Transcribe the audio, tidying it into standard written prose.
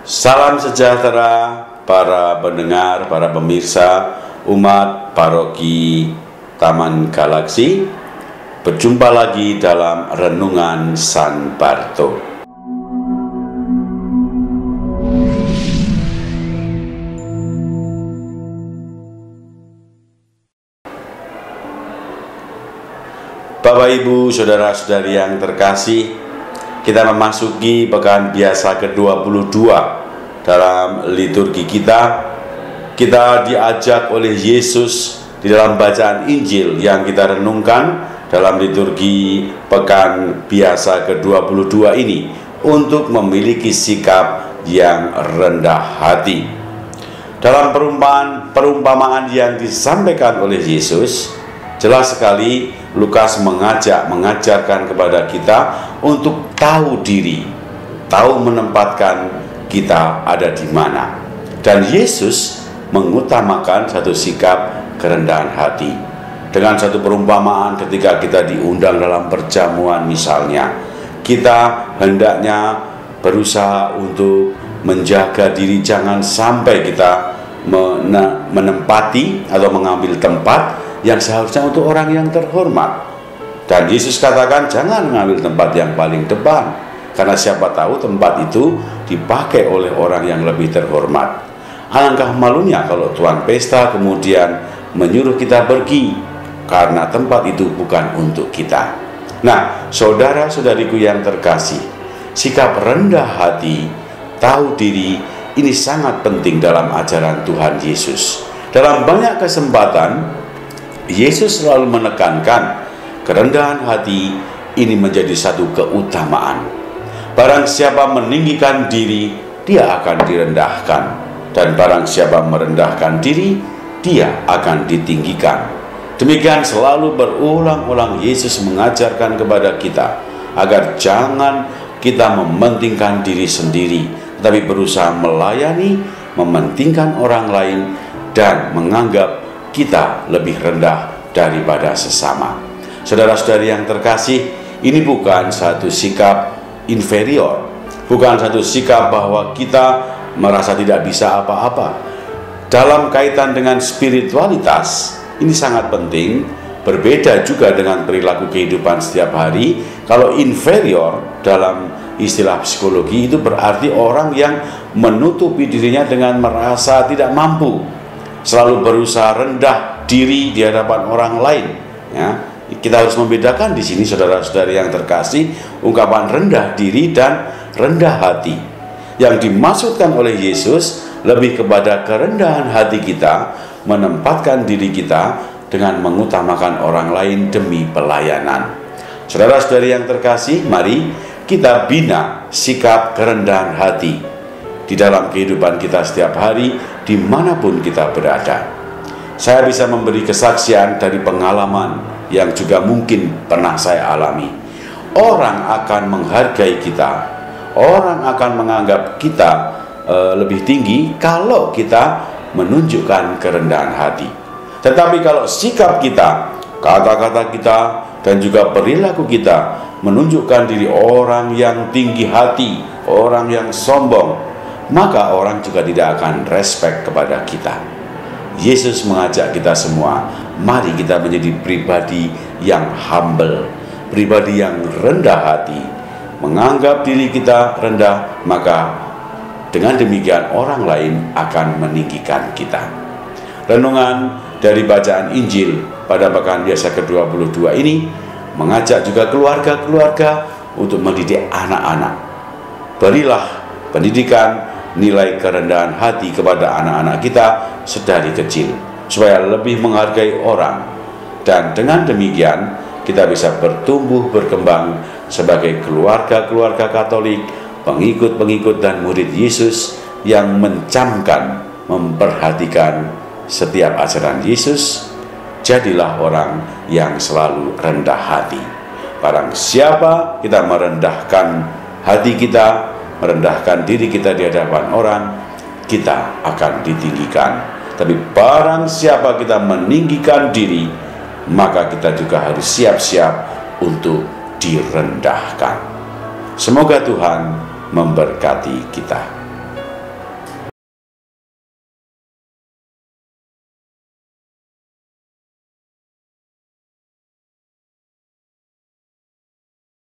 Salam sejahtera para pendengar, para pemirsa umat paroki Taman Galaksi. Berjumpa lagi dalam Renungan San Barto. Bapak, Ibu, Saudara-saudari yang terkasih, kita memasuki pekan biasa ke-22 dalam liturgi kita. Kita diajak oleh Yesus di dalam bacaan Injil yang kita renungkan dalam liturgi pekan biasa ke-22 ini untuk memiliki sikap yang rendah hati. Dalam perumpamaan yang disampaikan oleh Yesus, jelas sekali Lukas mengajarkan kepada kita untuk tahu diri, tahu menempatkan kita ada di mana. Dan Yesus mengutamakan satu sikap kerendahan hati. Dengan satu perumpamaan ketika kita diundang dalam perjamuan misalnya, kita hendaknya berusaha untuk menjaga diri, jangan sampai kita menempati atau mengambil tempat yang seharusnya untuk orang yang terhormat. Dan Yesus katakan jangan mengambil tempat yang paling depan, karena siapa tahu tempat itu dipakai oleh orang yang lebih terhormat. Alangkah malunya kalau tuan pesta kemudian menyuruh kita pergi karena tempat itu bukan untuk kita. Nah, saudara-saudariku yang terkasih, sikap rendah hati, tahu diri, ini sangat penting dalam ajaran Tuhan Yesus. Dalam banyak kesempatan Yesus selalu menekankan kerendahan hati ini menjadi satu keutamaan. Barang siapa meninggikan diri, dia akan direndahkan. Dan barang siapa merendahkan diri, dia akan ditinggikan. Demikian selalu berulang-ulang Yesus mengajarkan kepada kita agar jangan kita mementingkan diri sendiri, tetapi berusaha melayani, mementingkan orang lain, dan menganggap kita lebih rendah daripada sesama. Saudara-saudari yang terkasih, ini bukan satu sikap inferior, bukan satu sikap bahwa kita merasa tidak bisa apa-apa. Dalam kaitan dengan spiritualitas, ini sangat penting. Berbeda juga dengan perilaku kehidupan setiap hari. Kalau inferior dalam istilah psikologi itu berarti orang yang menutupi dirinya dengan merasa tidak mampu, selalu berusaha rendah diri di hadapan orang lain. Ya, kita harus membedakan di sini, saudara-saudari yang terkasih, ungkapan rendah diri dan rendah hati. Yang dimaksudkan oleh Yesus lebih kepada kerendahan hati kita, menempatkan diri kita dengan mengutamakan orang lain demi pelayanan. Saudara-saudari yang terkasih, mari kita bina sikap kerendahan hati di dalam kehidupan kita setiap hari, dimanapun kita berada. Saya bisa memberi kesaksian dari pengalaman yang juga mungkin pernah saya alami. Orang akan menghargai kita, orang akan menganggap kita lebih tinggi kalau kita menunjukkan kerendahan hati. Tetapi kalau sikap kita, kata-kata kita, dan juga perilaku kita menunjukkan diri orang yang tinggi hati, orang yang sombong, maka orang juga tidak akan respect kepada kita. Yesus mengajak kita semua, mari kita menjadi pribadi yang humble, pribadi yang rendah hati. Menganggap diri kita rendah, maka dengan demikian orang lain akan meninggikan kita. Renungan dari bacaan Injil pada pekan biasa ke-22 ini mengajak juga keluarga-keluarga untuk mendidik anak-anak. Berilah pendidikan nilai kerendahan hati kepada anak-anak kita sedari kecil, supaya lebih menghargai orang. Dan dengan demikian kita bisa bertumbuh berkembang sebagai keluarga-keluarga Katolik, pengikut-pengikut dan murid Yesus yang mencamkan, memperhatikan setiap ajaran Yesus. Jadilah orang yang selalu rendah hati. Barang siapa kita merendahkan hati kita, merendahkan diri kita di hadapan orang, kita akan ditinggikan. Tapi barang siapa kita meninggikan diri, maka kita juga harus siap-siap untuk direndahkan. Semoga Tuhan memberkati kita.